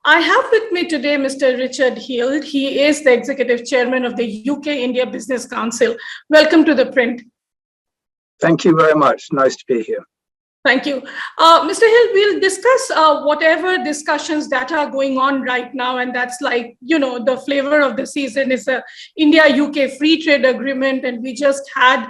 I have with me today Mr. Richard Hield. He is the Executive Chairman of the UK-India Business Council. Welcome to ThePrint. Thank you very much. Nice to be here. Thank you. Mr. Hill, we'll discuss whatever discussions that are going on right now, and that's like, the flavor of the season is the India-UK free trade agreement, and we just had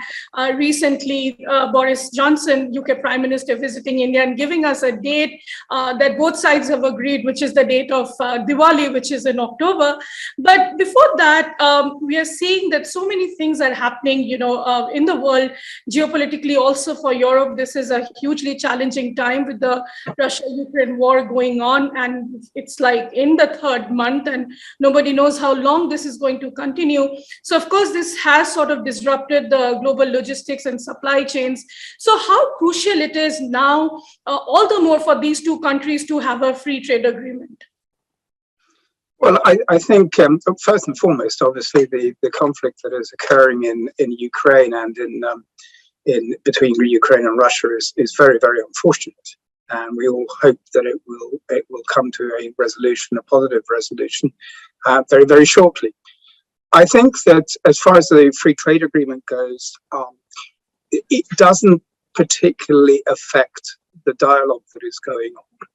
recently Boris Johnson, UK Prime Minister, visiting India and giving us a date that both sides have agreed, which is the date of Diwali, which is in October. But before that, we are seeing that so many things are happening, in the world, geopolitically also for Europe. This is a hugely challenging time with the Russia-Ukraine war going on, and it's like in the third month and nobody knows how long this is going to continue. So of course this has sort of disrupted the global logistics and supply chains. So how crucial it is now, all the more for these two countries to have a free trade agreement? Well, I think first and foremost, obviously the conflict that is occurring in Ukraine and in between Ukraine and Russia is very, very unfortunate, and we all hope that it will come to a resolution, a positive resolution, very, very shortly. I think that as far as the free trade agreement goes, it doesn't particularly affect the dialogue that is going on.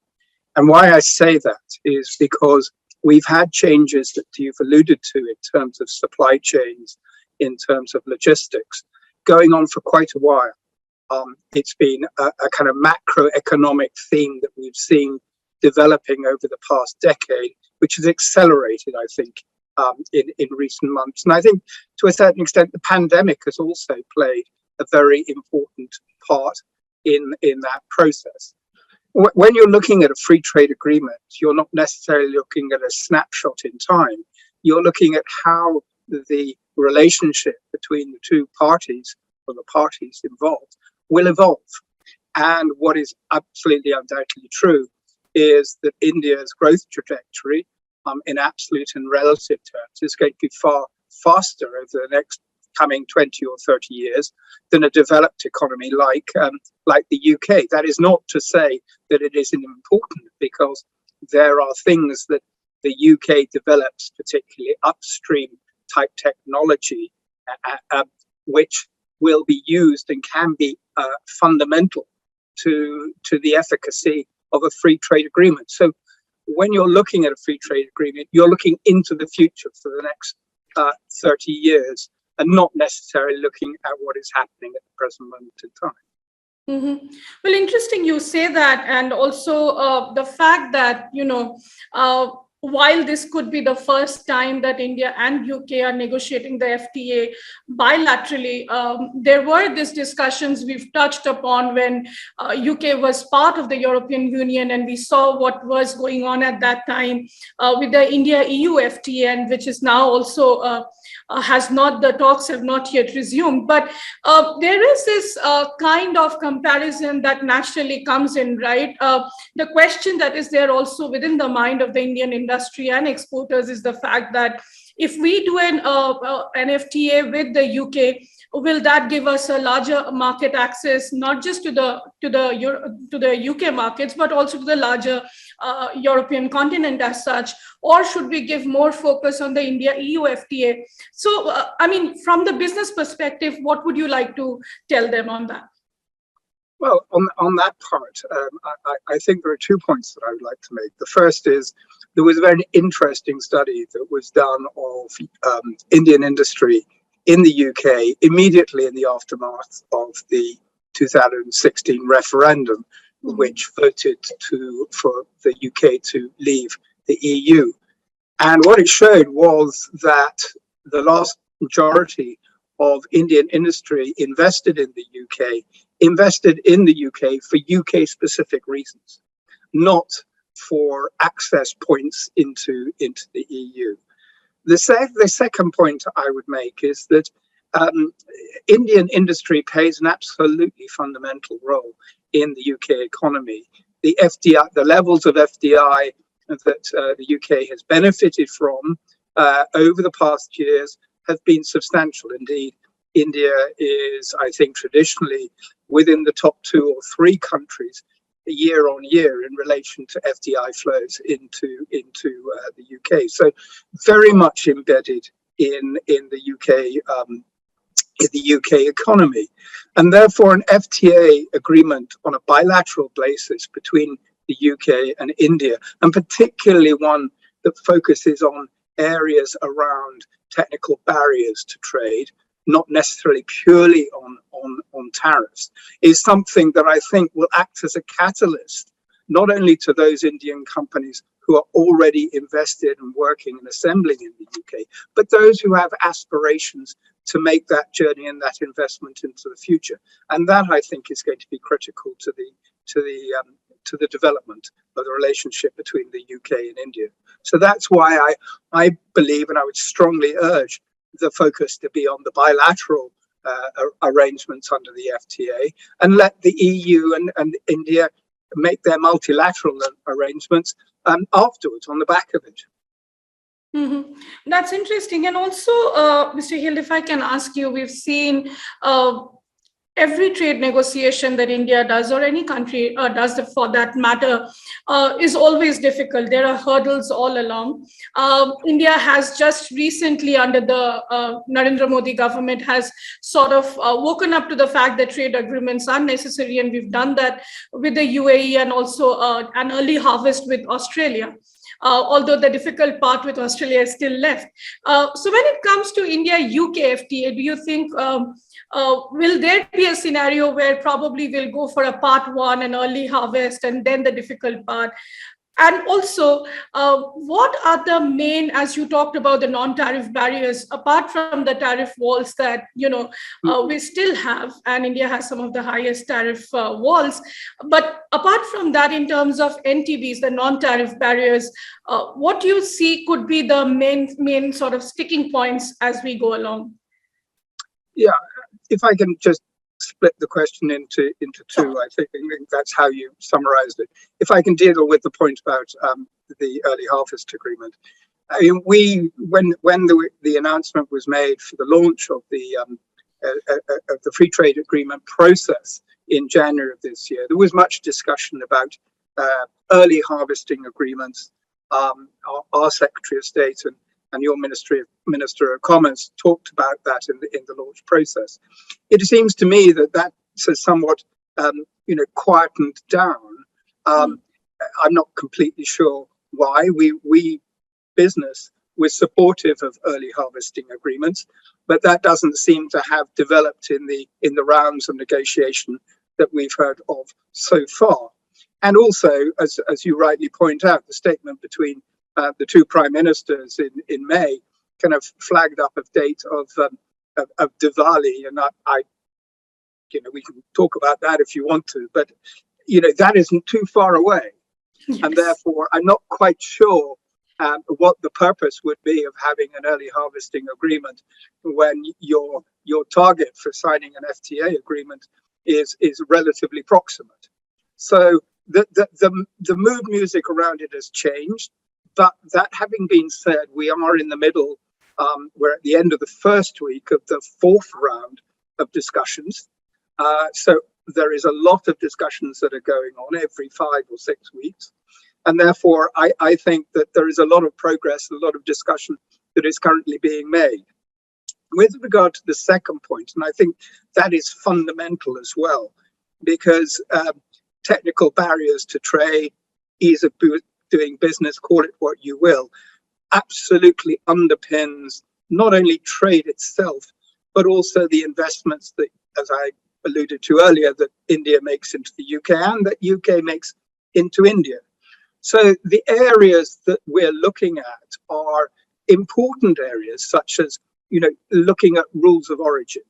And why I say that is because we've had changes that you've alluded to in terms of supply chains, in terms of logistics, going on for quite a while. It's been a kind of macroeconomic theme that we've seen developing over the past decade, which has accelerated, I think, in recent months. And I think to a certain extent, the pandemic has also played a very important part in that process. When you're looking at a free trade agreement, you're not necessarily looking at a snapshot in time. You're looking at how the relationship between the two parties or the parties involved will evolve. And what is absolutely undoubtedly true is that India's growth trajectory in absolute and relative terms is going to be far faster over the next coming 20 or 30 years than a developed economy like the UK. That is not to say that it isn't important, because there are things that the UK develops, particularly upstream type technology, which will be used and can be fundamental to the efficacy of a free trade agreement. So when you're looking at a free trade agreement, you're looking into the future for the next 30 years and not necessarily looking at what is happening at the present moment in time. Mm-hmm. Well, interesting you say that, and also the fact that, while this could be the first time that India and UK are negotiating the FTA bilaterally, there were these discussions we've touched upon when UK was part of the European Union, and we saw what was going on at that time with the India-EU FTA, and which is now also the talks have not yet resumed. But there is this kind of comparison that naturally comes in, right? The question that is there also within the mind of the Indian industry and exporters is the fact that if we do an FTA with the UK, will that give us a larger market access, not just to the UK markets, but also to the larger European continent as such? Or should we give more focus on the India-EU FTA? So, from the business perspective, what would you like to tell them on that? Well, on that part, I think there are 2 points that I would like to make. The first is there was a very interesting study that was done of Indian industry in the UK immediately in the aftermath of the 2016 referendum, which voted for the UK to leave the EU. And what it showed was that the vast majority of Indian industry invested in the UK for UK specific reasons, not for access points into the EU. The second point I would make is that Indian industry plays an absolutely fundamental role in the UK economy. The FDI, the levels of FDI that the UK has benefited from over the past years have been substantial indeed. India is, I think, traditionally within the top 2 or 3 countries year on year in relation to FDI flows into the UK. So very much embedded in the UK in the UK economy, and therefore an FTA agreement on a bilateral basis between the UK and India, and particularly one that focuses on areas around technical barriers to trade, not necessarily purely on tariffs, is something that I think will act as a catalyst, not only to those Indian companies who are already invested and working and assembling in the UK, but those who have aspirations to make that journey and that investment into the future. And that, I think, is going to be critical to the development of the relationship between the UK and India. So that's why I believe, and I would strongly urge the focus to be on the bilateral arrangements under the FTA, and let the EU and India make their multilateral arrangements afterwards on the back of it. Mm-hmm. That's interesting. And also, Mr. Hill, if I can ask you, we've seen every trade negotiation that India does, or any country does for that matter, is always difficult. There are hurdles all along. India has just recently, under the Narendra Modi government, has sort of woken up to the fact that trade agreements are necessary, and we've done that with the UAE, and also an early harvest with Australia. Although the difficult part with Australia is still left. So when it comes to India-UK FTA, do you think, will there be a scenario where probably we'll go for a part one, an early harvest, and then the difficult part? And also, what are the main, as you talked about the non-tariff barriers, apart from the tariff walls that, we still have, and India has some of the highest tariff walls, but apart from that, in terms of NTBs, the non-tariff barriers, what do you see could be the main sort of sticking points as we go along? Yeah, if I can just split the question into two, I think that's how you summarized it. If I can deal with the point about the early harvest agreement, I mean, when the announcement was made for the launch of the free trade agreement process in January of this year, there was much discussion about early harvesting agreements. Our Secretary of State and your Minister of Commerce talked about that in the launch process. It seems to me that has somewhat quietened down. I'm not completely sure why. We business was supportive of early harvesting agreements, but that doesn't seem to have developed in the rounds of negotiation that we've heard of so far. And also, as you rightly point out, the statement between the two prime ministers in May kind of flagged up a date of Diwali, and I we can talk about that if you want to, but that isn't too far away. Yes. And therefore I'm not quite sure what the purpose would be of having an early harvesting agreement when your target for signing an FTA agreement is relatively proximate. So the mood music around it has changed. But that having been said, we are in the middle, we're at the end of the first week of the fourth round of discussions. So there is a lot of discussions that are going on every 5 or 6 weeks. And therefore, I think that there is a lot of progress, a lot of discussion that is currently being made. With regard to the second point, and I think that is fundamental as well, because technical barriers to trade, ease of doing business, call it what you will, absolutely underpins not only trade itself, but also the investments that, as I alluded to earlier, that India makes into the UK and that UK makes into India. So the areas that we're looking at are important areas, such as, looking at rules of origin.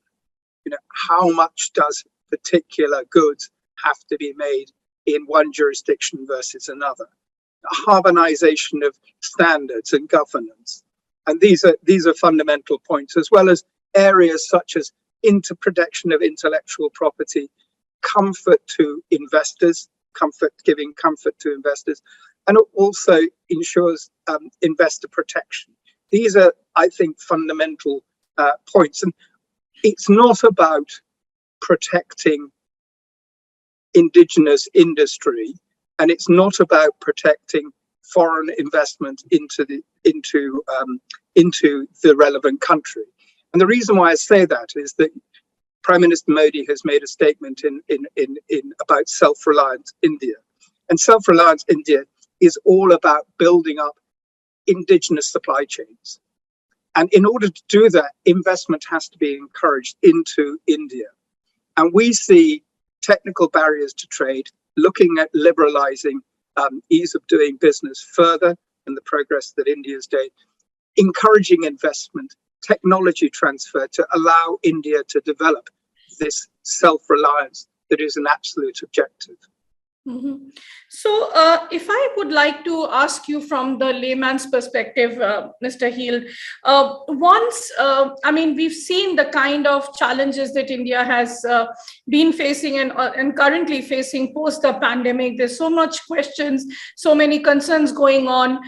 How much does particular goods have to be made in one jurisdiction versus another? Harmonization of standards and governance, and these are fundamental points, as well as areas such as protection of intellectual property, comfort to investors, giving comfort to investors, and it also ensures investor protection. These are, I think, fundamental points, and it's not about protecting indigenous industry, and it's not about protecting foreign investment into the relevant country. And the reason why I say that is that Prime Minister Modi has made a statement about self-reliant India. And self-reliant India is all about building up indigenous supply chains. And in order to do that, investment has to be encouraged into India. And we see technical barriers to trade, looking at liberalizing ease of doing business further and the progress that India has made, encouraging investment, technology transfer to allow India to develop this self-reliance that is an absolute objective. Mm-hmm. So if I would like to ask you from the layman's perspective, Mr. Heald, we've seen the kind of challenges that India has been facing and currently facing post the pandemic. There's so much questions, so many concerns going on,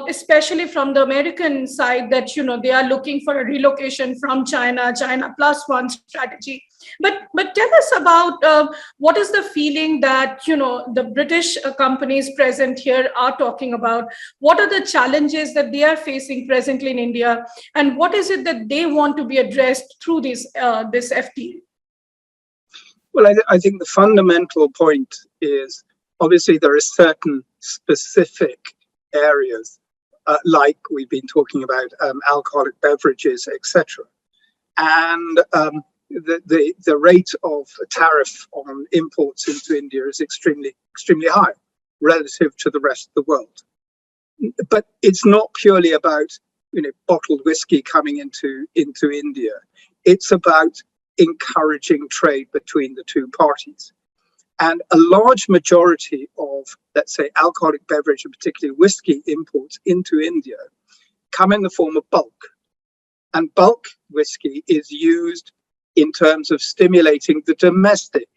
especially from the American side that, they are looking for a relocation from China plus one strategy. But tell us about what is the feeling that, the British companies present here are talking about. What are the challenges that they are facing presently in India? And what is it that they want to be addressed through this FTA? Well, I think the fundamental point is, obviously, there are certain specific areas, like we've been talking about, alcoholic beverages, etc. And the rate of tariff on imports into India is extremely high relative to the rest of the world. But it's not purely about bottled whiskey coming into India. It's about encouraging trade between the two parties. And a large majority of, let's say, alcoholic beverage and particularly whiskey imports into India come in the form of bulk. And bulk whiskey is used in terms of stimulating the domestic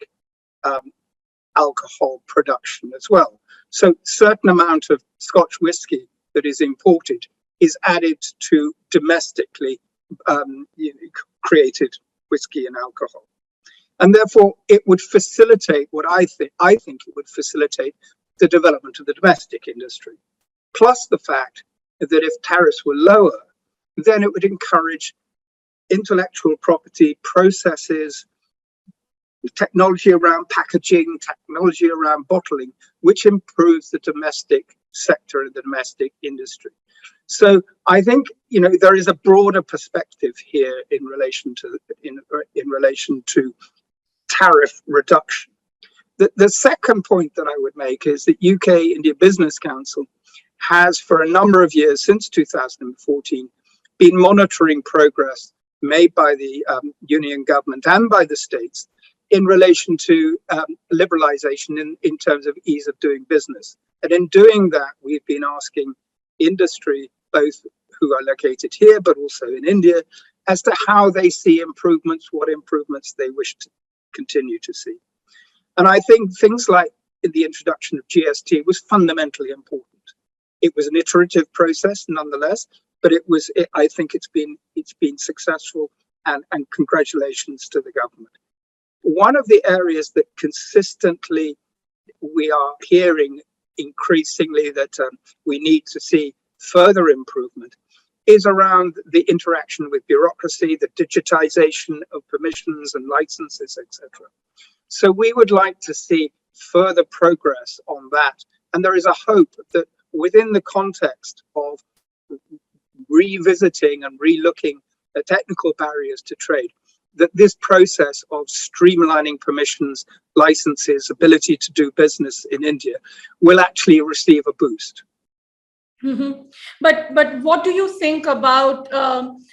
alcohol production as well. So certain amount of Scotch whiskey that is imported is added to domestically created whiskey and alcohol. And therefore it would facilitate what I think it would facilitate the development of the domestic industry. Plus the fact that if tariffs were lower, then it would encourage intellectual property processes, technology around packaging, technology around bottling, which improves the domestic sector and the domestic industry. So I think there is a broader perspective here in relation to tariff reduction. The second point that I would make is that UK India Business Council has, for a number of years since 2014, been monitoring progress made by the union government and by the states in relation to liberalization in terms of ease of doing business. And in doing that, we've been asking industry, both who are located here, but also in India, as to how they see improvements, what improvements they wish to continue to see. And I think things like the introduction of GST was fundamentally important. It was an iterative process, nonetheless, but I think it's been successful, and congratulations to the government. One of the areas that consistently we are hearing increasingly that we need to see further improvement is around the interaction with bureaucracy, the digitization of permissions and licenses, etc. So we would like to see further progress on that. And there is a hope that within the context of revisiting and relooking at technical barriers to trade, that this process of streamlining permissions, licenses, ability to do business in India will actually receive a boost. Mm-hmm. But what do you think about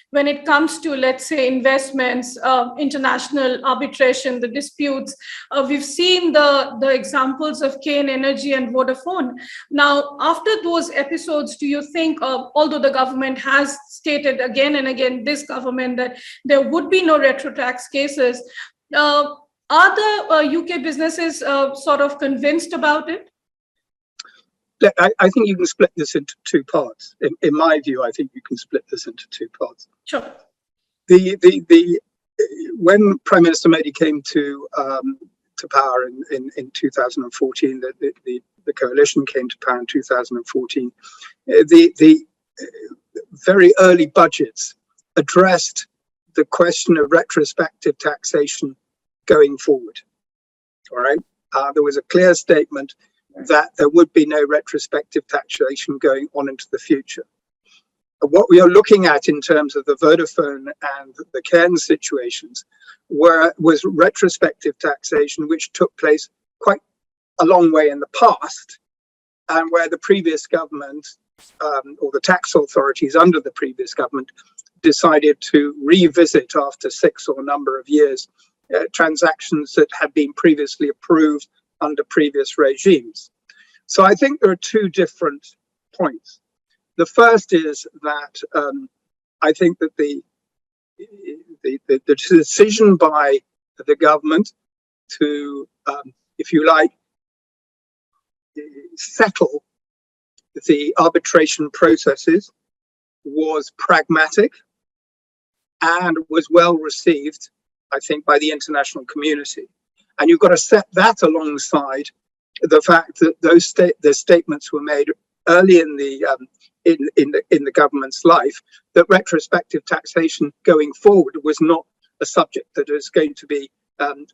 when it comes to, let's say, investments, international arbitration, the disputes? We've seen the examples of Cairn Energy and Vodafone. Now, after those episodes, do you think, although the government has stated again and again, this government, that there would be no retro tax cases, are the UK businesses sort of convinced about it? I think you can split this into two parts. In my view, I think you can split this into two parts. Sure. When Prime Minister Modi came to to power in 2014. The coalition came to power in 2014. The very early budgets addressed the question of retrospective taxation going forward. All right, there was a clear statement that there would be no retrospective taxation going on into the future. What we are looking at in terms of the Vodafone and the Cairn situations was retrospective taxation, which took place quite a long way in the past, and where the previous government or the tax authorities under the previous government decided to revisit after 6 or a number of years transactions that had been previously approved under previous regimes. So I think there are two different points. The first is that I think that the decision by the government to, if you like, settle the arbitration processes was pragmatic and was well received, I think, by the international community. And you've got to set that alongside the fact that the statements were made early in the government's life that retrospective taxation going forward was not a subject that is going to be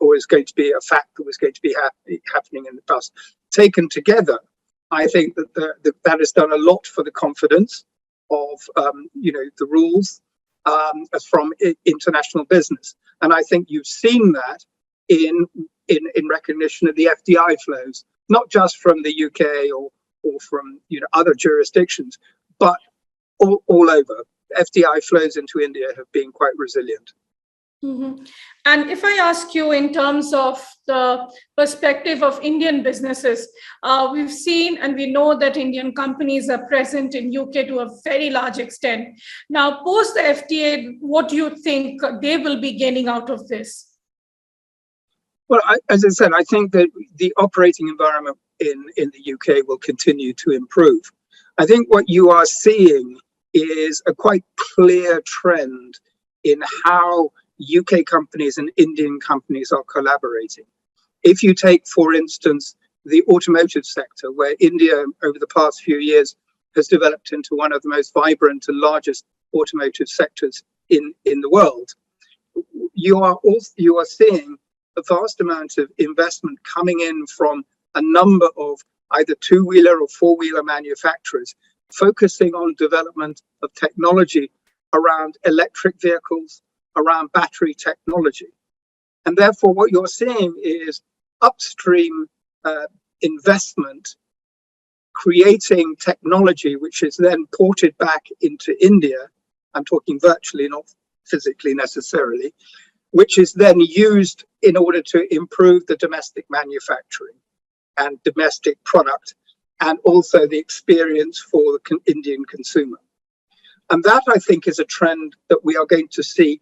or is going to be a fact that was going to be happening in the past. Taken together, I think that that has done a lot for the confidence of the rules from international business, and I think you've seen that in recognition of the FDI flows, not just from the UK or from other jurisdictions, but all over. FDI flows into India have been quite resilient. Mm-hmm. And if I ask you in terms of the perspective of Indian businesses, we've seen and we know that Indian companies are present in UK to a very large extent. Now, post the FTA, what do you think they will be gaining out of this? Well, as I said, I think that the operating environment in the UK will continue to improve. I think what you are seeing is a quite clear trend in how UK companies and Indian companies are collaborating. If you take, for instance, the automotive sector, where India over the past few years has developed into one of the most vibrant and largest automotive sectors in the world, you are seeing a vast amount of investment coming in from a number of either two-wheeler or four-wheeler manufacturers focusing on development of technology around electric vehicles, around battery technology. And therefore, what you're seeing is upstream investment creating technology which is then ported back into India. I'm talking virtually, not physically necessarily, which is then used in order to improve the domestic manufacturing and domestic product, and also the experience for the Indian consumer. And that, I think, is a trend that we are going to see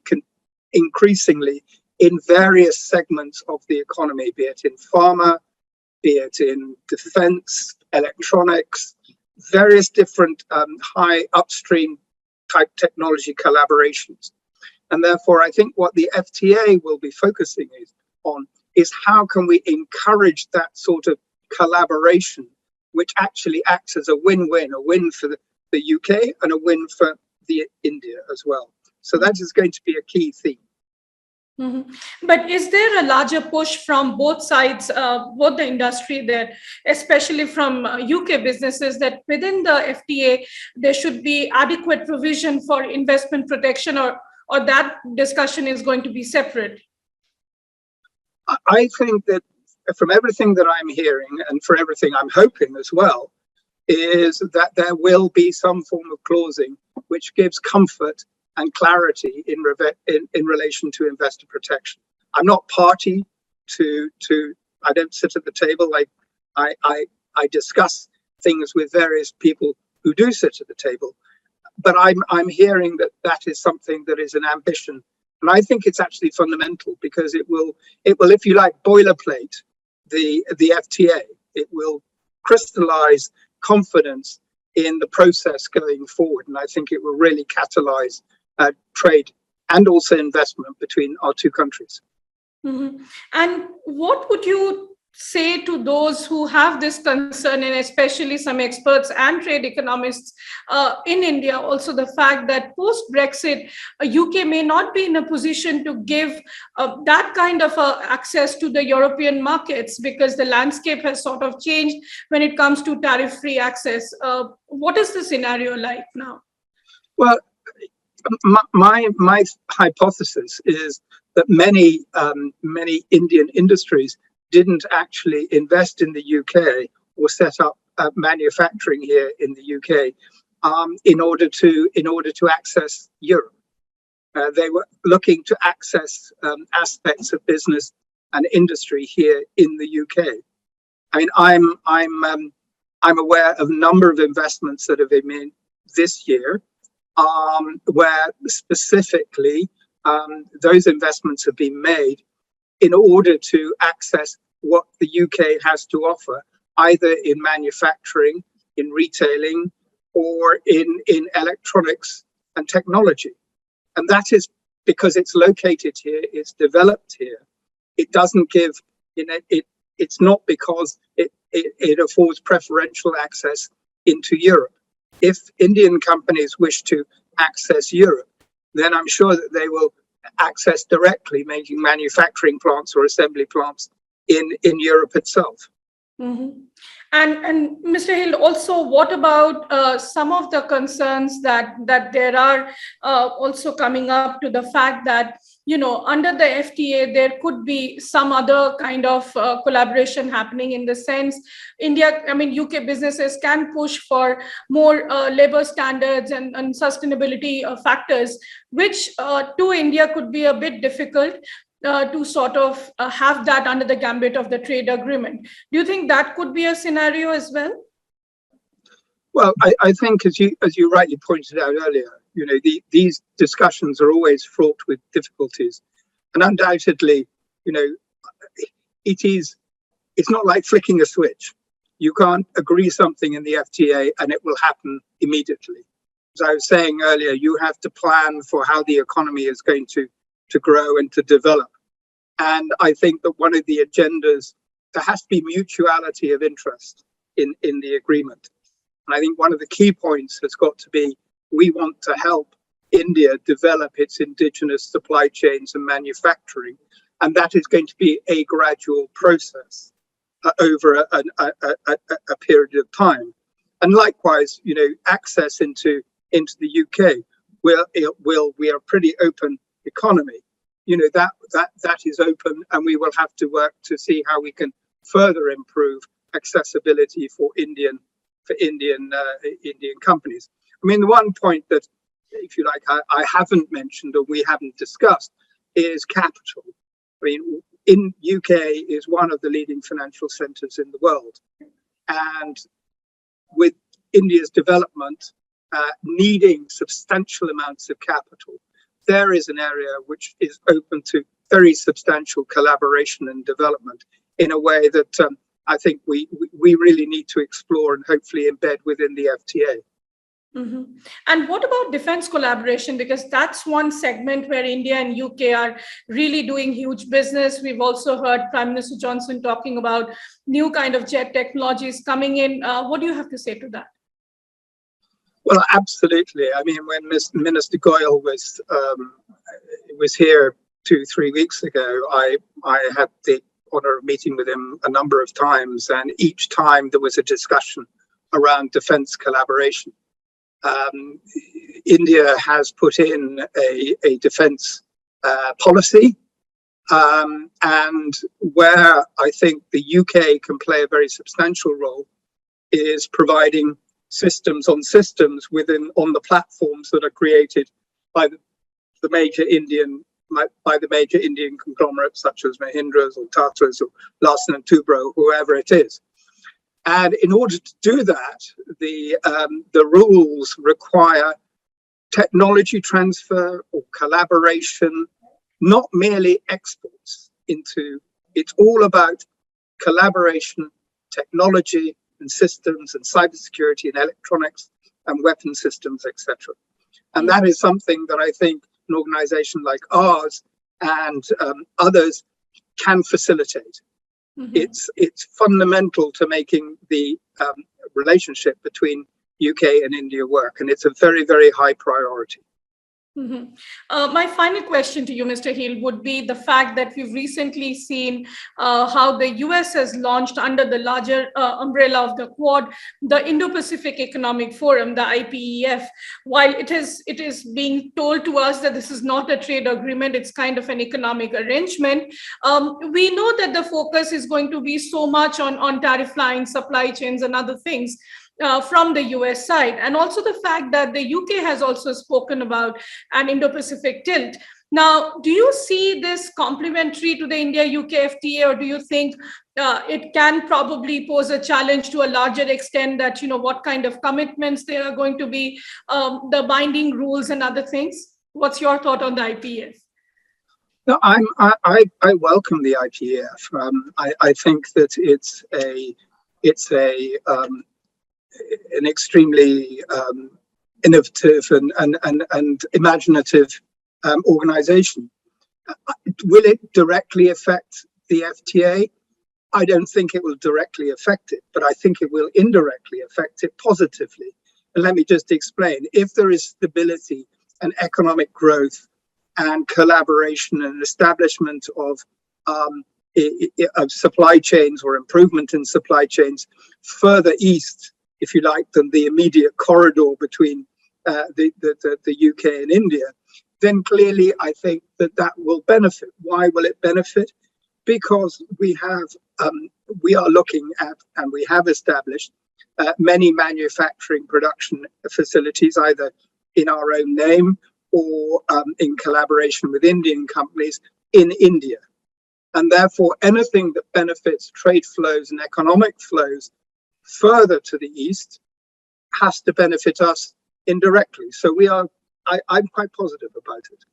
increasingly in various segments of the economy, be it in pharma, be it in defense, electronics, various different high upstream type technology collaborations. And therefore, I think what the FTA will be focusing on is how can we encourage that sort of collaboration, which actually acts as a win-win, a win for the UK and a win for India as well. So that is going to be a key theme. Mm-hmm. But is there a larger push from both sides, both the industry there, especially from UK businesses, that within the FTA, there should be adequate provision for investment protection, or that discussion is going to be separate? I think that from everything that I'm hearing and for everything I'm hoping as well, is that there will be some form of clausing which gives comfort and clarity in relation to investor protection. I'm not party to I don't sit at the table. I discuss things with various people who do sit at the table, but I'm hearing that is something that is an ambition, and I think it's actually fundamental, because it will, if you like, boilerplate the FTA. It will crystallize confidence in the process going forward, and I think it will really catalyze trade and also investment between our two countries. Mhm. And what would you say to those who have this concern, and especially some experts and trade economists in India, also the fact that post-Brexit, UK may not be in a position to give that kind of access to the European markets because the landscape has sort of changed when it comes to tariff-free access. What is the scenario like now? Well, my hypothesis is that many Indian industries didn't actually invest in the UK or set up manufacturing here in the UK in order to access Europe. They were looking to access aspects of business and industry here in the UK. I mean, I'm aware of a number of investments that have been made this year, where specifically those investments have been made in order to access what the UK has to offer, either in manufacturing, in retailing, or in electronics and technology. And that is because it's located here, it's developed here. It doesn't give, it's not because it affords preferential access into Europe. If Indian companies wish to access Europe, then I'm sure that they will access directly making manufacturing plants or assembly plants in Europe itself. Mm-hmm. And Mr. Hill, also, what about some of the concerns that there are also coming up to the fact that, under the FTA, there could be some other kind of collaboration happening in the sense UK businesses can push for more labor standards and sustainability factors, which to India could be a bit difficult to sort of have that under the gambit of the trade agreement. Do you think that could be a scenario as well? Well, I think, as you rightly pointed out earlier, these discussions are always fraught with difficulties, and undoubtedly, it's not like flicking a switch. You can't agree something in the FTA and it will happen immediately. As I was saying earlier, you have to plan for how the economy is going to grow and to develop. And I think that one of the agendas, there has to be mutuality of interest in the agreement. And I think one of the key points has got to be, we want to help India develop its indigenous supply chains and manufacturing. And that is going to be a gradual process over a period of time. And likewise, access into the UK, we are a pretty open economy. That is open, and we will have to work to see how we can further improve accessibility for Indian companies. I mean, the one point that, if you like, I haven't mentioned or we haven't discussed is capital. I mean, in UK is one of the leading financial centres in the world, and with India's development needing substantial amounts of capital, there is an area which is open to very substantial collaboration and development in a way that I think we really need to explore and hopefully embed within the FTA. Mm-hmm. And what about defense collaboration? Because that's one segment where India and UK are really doing huge business. We've also heard Prime Minister Johnson talking about new kind of jet technologies coming in. What do you have to say to that? Well, absolutely. I mean, when Minister Goyal was here 2-3 weeks ago, I had the honour of meeting with him a number of times, and each time there was a discussion around defence collaboration. India has put in a defence policy, and where I think the UK can play a very substantial role is providing systems on the platforms that are created by the major Indian conglomerates such as Mahindra's or Tata's or Larsen & Toubro, whoever it is. And in order to do that, the rules require technology transfer or collaboration, not merely exports into. It's all about collaboration, technology and systems and cybersecurity and electronics and weapon systems, etc. And that is something that I think an organization like ours and others can facilitate. It's fundamental to making the relationship between UK and India work, and it's a very, very high priority. My final question to you, Mr. Hill, would be the fact that we've recently seen how the US has launched under the larger umbrella of the Quad, the Indo-Pacific Economic Forum, the IPEF. While it is being told to us that this is not a trade agreement, it's kind of an economic arrangement. We know that the focus is going to be so much on tariff lines, supply chains, and other things. From the US side, and also the fact that the UK has also spoken about an Indo-Pacific tilt. Now, do you see this complementary to the India-UK FTA, or do you think it can probably pose a challenge to a larger extent that, what kind of commitments there are going to be, the binding rules and other things? What's your thought on the IPF? No, I welcome the IPF. I think that it's an extremely innovative and imaginative organization. Will it directly affect the FTA? I don't think it will directly affect it, but I think it will indirectly affect it positively. And let me just explain. If there is stability and economic growth and collaboration and establishment of supply chains or improvement in supply chains further east, if you like, than the immediate corridor between the UK and India, then clearly I think that will benefit. Why will it benefit? Because we are looking at, and we have established many manufacturing production facilities, either in our own name or in collaboration with Indian companies in India. And therefore, anything that benefits trade flows and economic flows further to the east has to benefit us indirectly. So I'm quite positive about it.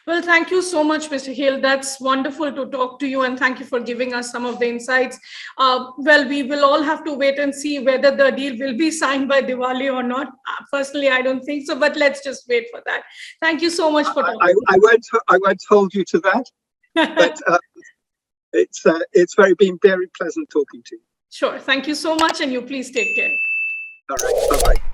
Well, thank you so much, Mr. Hill. That's wonderful to talk to you, and thank you for giving us some of the insights. Well, we will all have to wait and see whether the deal will be signed by Diwali or not. Personally, I don't think so, but let's just wait for that. Thank you so much for talking. I won't hold you to that, but it's been very pleasant talking to you. Sure. Thank you so much, and you please take care. All right. Bye-bye.